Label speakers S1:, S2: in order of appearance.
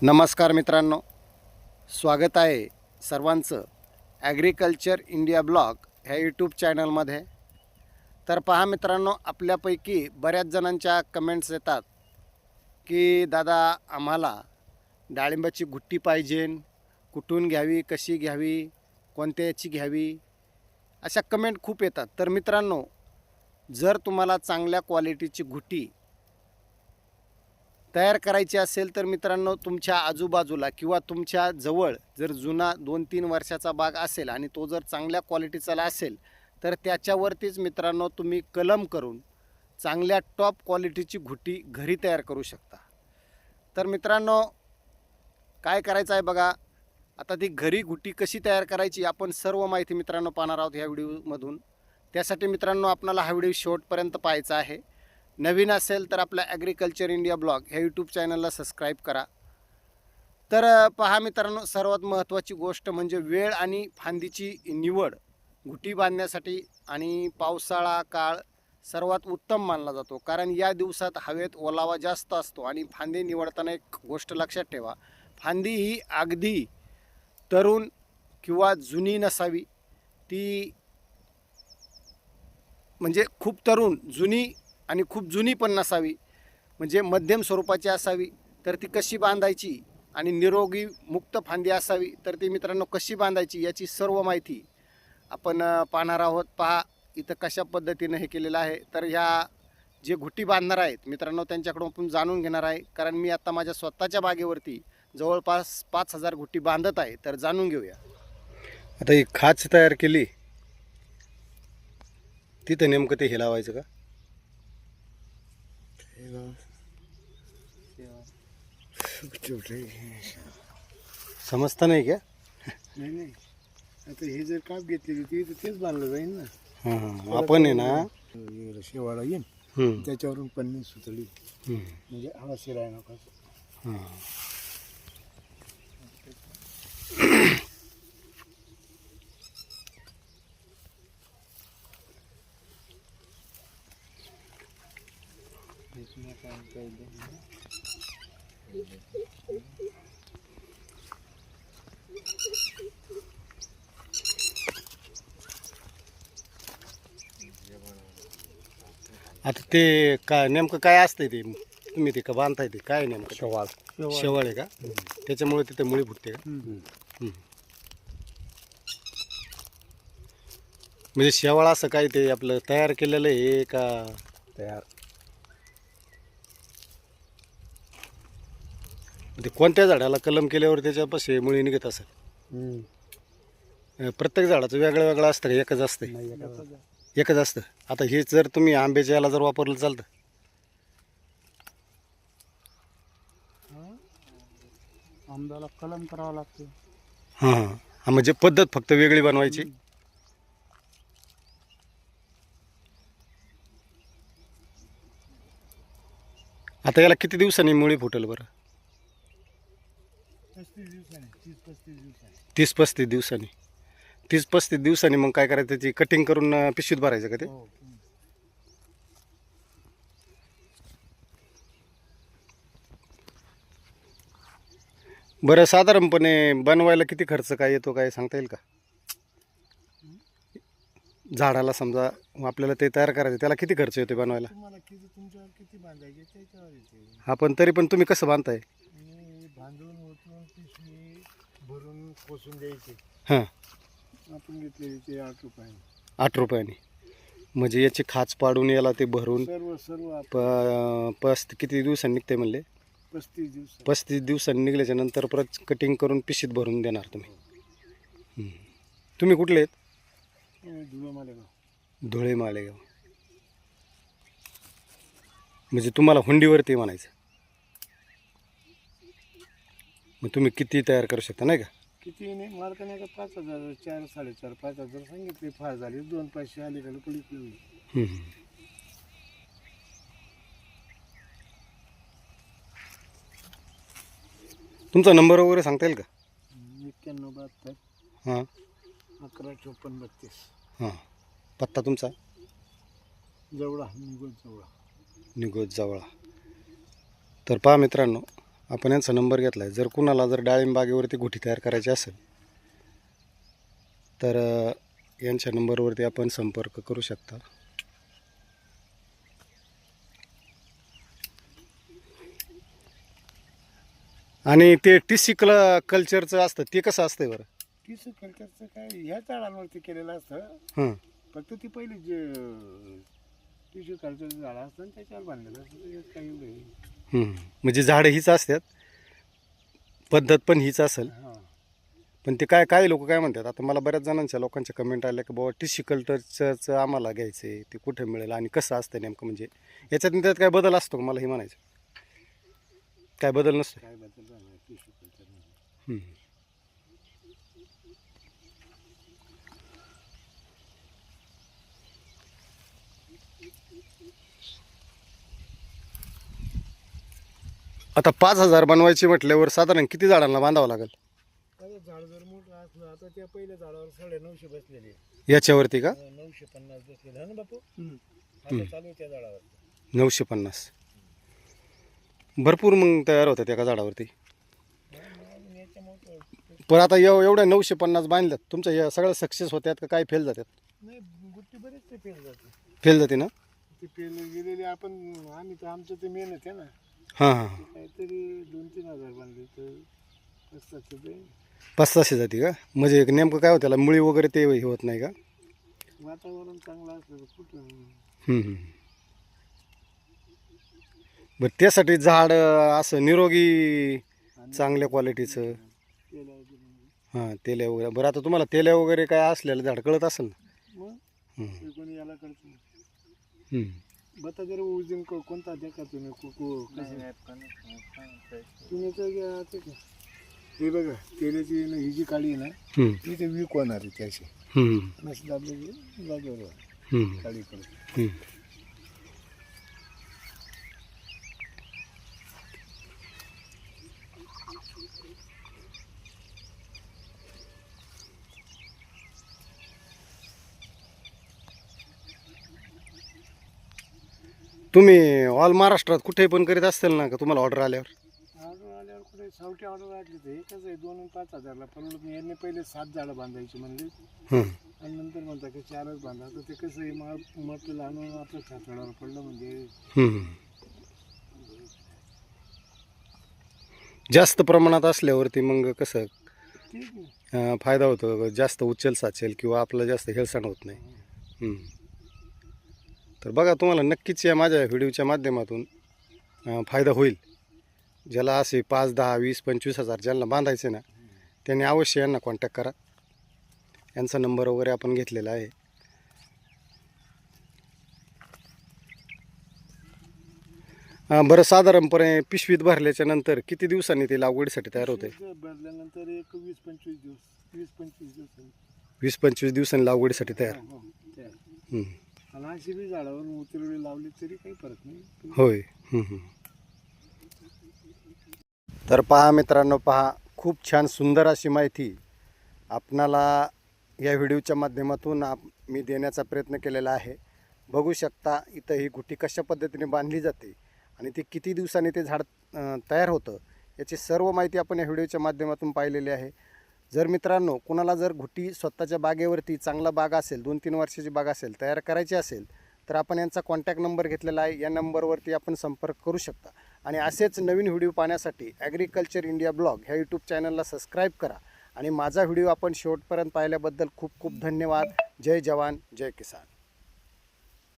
S1: नमस्कार मित्रांनो, स्वागत आहे सर्वांचं ॲग्रिकल्चर इंडिया ब्लॉग ह्या यूट्यूब चॅनलमध्ये. तर पहा मित्रांनो, आपल्यापैकी बऱ्याच जणांच्या कमेंट्स येतात की दादा आम्हाला डाळिंबाची गुट्टी पाहिजे, कुठून घ्यावी, कशी घ्यावी, कोणत्या याची घ्यावी, अशा कमेंट खूप येतात. तर मित्रांनो, जर तुम्हाला चांगल्या क्वालिटीची गुट्टी तयार करायची असेल तर मित्रांनो, तुमच्या आजूबाजूला किंवा तुमच्या जवळ जर जुना 2-3 वर्षाचा बाग असेल आणि तो जर चांगल्या क्वालिटीचा असेल तर त्याच्यावरतीच मित्रांनो तुम्ही कलम करून चांगल्या टॉप क्वालिटीची गुट्टी घरी तयार करू शकता. तर मित्रांनो, काय करायचं आहे बघा, आता ती घरी गुट्टी कशी तयार करायची आपण सर्व माहिती मित्रांनो पाहणार आहोत ह्या व्हिडिओमधून. त्यासाठी मित्रांनो आपल्याला हा व्हिडिओ शेवटपर्यंत पाहायचा आहे. नवीन असेल तर आपल्या ॲग्रिकल्चर इंडिया ब्लॉग ह्या यूट्यूब चॅनलला सबस्क्राईब करा. तर पहा मित्रांनो, सर्वात महत्त्वाची गोष्ट म्हणजे वेळ आणि फांदीची निवड गुटी बांधण्यासाठी आणि पावसाळा काळ सर्वात उत्तम मानला जातो, कारण या दिवसात हवेत ओलावा जास्त असतो. आणि फांदी निवडताना एक गोष्ट लक्षात ठेवा, फांदी ही अगदी तरुण किंवा जुनी नसावी, ती म्हणजे खूप तरुण जुनी आणि खूप जुनी पण नसावी, म्हणजे मध्यम स्वरूपाची असावी. तर ती कशी बांधायची आणि निरोगी मुक्त फांदी असावी तर ती मित्रांनो कशी बांधायची याची सर्व माहिती आपण पाहणार आहोत. पहा इथं कशा पद्धतीनं हे केलेलं आहे. तर ह्या जे गुट्टी बांधणार आहेत मित्रांनो त्यांच्याकडून आपण जाणून घेणार आहे, कारण मी आता माझ्या स्वतःच्या बागेवरती जवळपास 5000 गुट्टी बांधत आहे. तर जाणून घेऊया. आता ही खाच तयार केली, तिथं नेमकं ते हे लावायचं का? समजता नाही का?
S2: नाही आता हे जर काप घेतलेली ती तर तेच बांधलं जाईल ना.
S1: हां, आपण आहे ना
S2: शेवाळा येईन त्याच्यावरून पन्नी सुतळी म्हणजे हवा शिराय नका.
S1: हां, आता ते काय नेमकं काय असतंय ते तुम्ही ते का बांधताय ते काय नेमकं? शेवाळ आहे का? त्याच्यामुळे तिथे मुळी फुटते का? म्हणजे शेवाळ असं काय ते आपलं तयार केलेलं आहे का?
S2: तयार
S1: ते कोणत्या झाडाला कलम केल्यावर त्याच्यापाशी मुळी निघत असेल? प्रत्येक झाडाचं वेगळं वेगळं असतं का एकच असतं? एकच असतं. आता हे जर तुम्ही आंब्याच्या याला जर वापरलं चालतं?
S2: आंब्याला कलम करावा लागतो.
S1: हां हां हां, म्हणजे पद्धत फक्त वेगळी बनवायची. आता याला किती दिवसांनी मुळी फुटेल बरं?
S2: 35 दिवसांनी 30-35 दिवसांनी.
S1: 30-35 दिवसांनी. 30-35 दिवसांनी मग काय करायचं, त्याची कटिंग करून पिशवीत भरायचं का ते? बरं, साधारणपणे बनवायला किती खर्च काय येतो काय सांगता येईल का? झाडाला समजा आपल्याला ते तयार करायचं, त्याला किती खर्च येतो बनवायला?
S2: तुम्हाला किती तुमच्यावर किती बांधायचे त्याच्यावर येते.
S1: हा, पण तरी पण तुम्ही कसं बांधताय?
S2: मी बांधून उचलून पिशवी भरून पोसून द्यायचे.
S1: हां,
S2: आपण घेतलेले ते 8 रुपयाने.
S1: 8 रुपयाने. म्हणजे याची खाच पाडून याला ते भरून
S2: सर्व सर्व
S1: किती दिवसांनी निघते म्हणले?
S2: 35 दिवस.
S1: 35 दिवसांनी निघल्याच्या नंतर परत कटिंग करून पिशीत भरून देणार तुम्ही. तुम्ही कुठले आहेत?
S2: धुळं मालेगाव.
S1: धुळे मालेगाव. म्हणजे तुम्हाला हुंडीवरती म्हणायचं. मग तुम्ही किती तयार करू शकता नाही का?
S2: किती नाही मार्काने का 5000 4 4.5 5000 सांगितले. फार झाले 2 पैसे आले का पडली.
S1: तुमचा नंबर वगैरे सांगता येईल का?
S2: 9172
S1: हां
S2: 115432.
S1: हां, पत्ता तुमचा?
S2: जवळा निघून जवळा.
S1: निघोज जवळ. तर पहा मित्रांनो, आपण यांचा नंबर घेतला आहे. जर कुणाला जर डाळिंब बागेवरती घुटी तयार करायची असेल तर यांच्या नंबरवरती आपण संपर्क करू शकता. आणि ते टिसी कल्चरचं असतं ते कसं असतंय बरं?
S2: टिश्यू कल्चरचं काय ह्या झाडांवरती केलेलं असतं.
S1: हं.
S2: फक्त ती पहिली जे टिश्यू कल्चरचं झाड असतं ना त्याच्यावर बांधलेलं असतं. त्याच्यात काही एवढं हे.
S1: म्हणजे झाडं हीच असतात, पद्धत पण हीच असेल.
S2: हां.
S1: पण ते काय लोक काय म्हणतात, आता मला बऱ्याच जणांच्या लोकांच्या कमेंट आल्या की बाबा टिश्यू कल्चरचं आम्हाला घ्यायचं आहे, ते कुठे मिळेल आणि कसं असतं नेमकं, म्हणजे याच्यात आणि त्यात काय बदल असतो का, मला हे म्हणायचं. काय बदल नसतो?
S2: काय बदल झाला टिश्यू कल्चरमध्ये?
S1: हं. आता 5,000 बनवायची म्हटल्यावर साधारण किती झाडांना बांधावं लागेल
S2: आता झाड जर मोठं असलं, आता त्या पहिल्या झाडावर 950 बसलेले,
S1: याच्यावरती का?
S2: 950 बसलेले आहे ना बापू. आता चालू आहे त्या झाडावर.
S1: 950 भरपूर मग तयार होतात एका झाडावरती. पण आता एवढ्या 950 बांधल्यात तुमच्या या सगळ्या सक्सेस होत्यात का काय फेल जातात?
S2: नाही, गुट्टी बरेच ते फेल जाते.
S1: फेल जाते ना?
S2: ते फेल गेलेले आम्ही तर आमचं ते मेहनत आहे ना.
S1: हां हां.
S2: ते काहीतरी 2-3 हजार बांधले तर
S1: 500 जाते का? म्हणजे नेमकं काय होतं त्याला, मुळी वगैरे ते हे होत नाही का?
S2: वातावरण चांगलं असलं तर कुठं.
S1: हं. बरं, त्यासाठी झाड असं निरोगी चांगल्या क्वालिटीचं. हां, तेल्या वगैरे. बरं, आता तुम्हाला तेल्या वगैरे काय असलेलं झाड कळत असेल ना?
S2: मग
S1: हं.
S2: कोणी याला करतो.
S1: हं.
S2: बता जर वजन कोणता द्या का तुम्ही तुम्ही तर घ्या ते का. हे बघा तेलाची ही जी काळी आहे ना
S1: हं.
S2: ती ते वीक होणार आहे त्याशी.
S1: हं.
S2: असं दाबले की जागेवर
S1: हं.
S2: काळी करतो.
S1: हं. तुम्ही ऑल महाराष्ट्रात कुठे पण करीत असतील ना का तुम्हाला ऑर्डर आल्यावर?
S2: ऑर्डर आल्यावर कुठे सावटी ऑर्डर आली तर हे कसं आहे 2 आणि 5,000ला परवडत नाही. यांनी पहिले 7 झाडं बांधायची म्हणले
S1: हं.
S2: आणि नंतर म्हणता की 4च बांधा. तर ते कसं आहे मटेरियल आणून आपल्या छातडावर पडलं म्हणजे
S1: हं. जास्त प्रमाणात असल्यावरती मग कसं
S2: ठीक आहे.
S1: फायदा होतो, जास्त उचल साचेल किंवा आपलं जास्त हेळसाण होत नाही. हं. तर बघा, तुम्हाला नक्कीच या माझ्या व्हिडिओच्या माध्यमातून फायदा होईल. ज्याला असे 5, 10, 20, 25,000 ज्यांना बांधायचे ना त्यांनी अवश्य यांना कॉन्टॅक्ट करा. यांचा नंबर वगैरे आपण घेतलेला आहे. बरं, साधारणपणे पिशवीत भरल्याच्या नंतर किती दिवसांनी ते लागवडीसाठी तयार होते?
S2: भरल्यानंतर एक 20-25 दिवस 20-25 दिवस
S1: 20-25 दिवसांनी लागवडीसाठी तयार.
S2: तयार.
S1: हं.
S2: आणि अशी बी झाडावर उतरवली लावली तरी काही फरक नाही.
S1: होय. तर पहा मित्रांनो, पहा, खूप छान सुंदर अशी माहिती आपणाला या व्हिडिओच्या माध्यमातून मी देण्याचा प्रयत्न केलेला आहे. बघू शकता इथं ही गुटी कशा पद्धतीने बांधली जाते आणि ते किती दिवसांनी ते झाड तयार होतं याची सर्व माहिती आपण या व्हिडिओच्या माध्यमातून पाहिलेली आहे. जर मित्रांनो कुणाला जर घुटी स्वतःच्या बागेवरती चांगला बाग असेल, 2-3 वर्षाची बाग असेल, तयार करायची असेल तर आपण यांचा कॉन्टॅक्ट नंबर घेतलेला आहे. या नंबरवरती आपण संपर्क करू शकता. आणि असेच नवीन व्हिडिओ पाहण्यासाठी ॲग्रिकल्चर इंडिया ब्लॉग ह्या यूट्यूब चॅनलला सबस्क्राईब करा. आणि माझा व्हिडिओ आपण शेवटपर्यंत पाहिल्याबद्दल खूप खूप धन्यवाद. जय जवान जय किसान.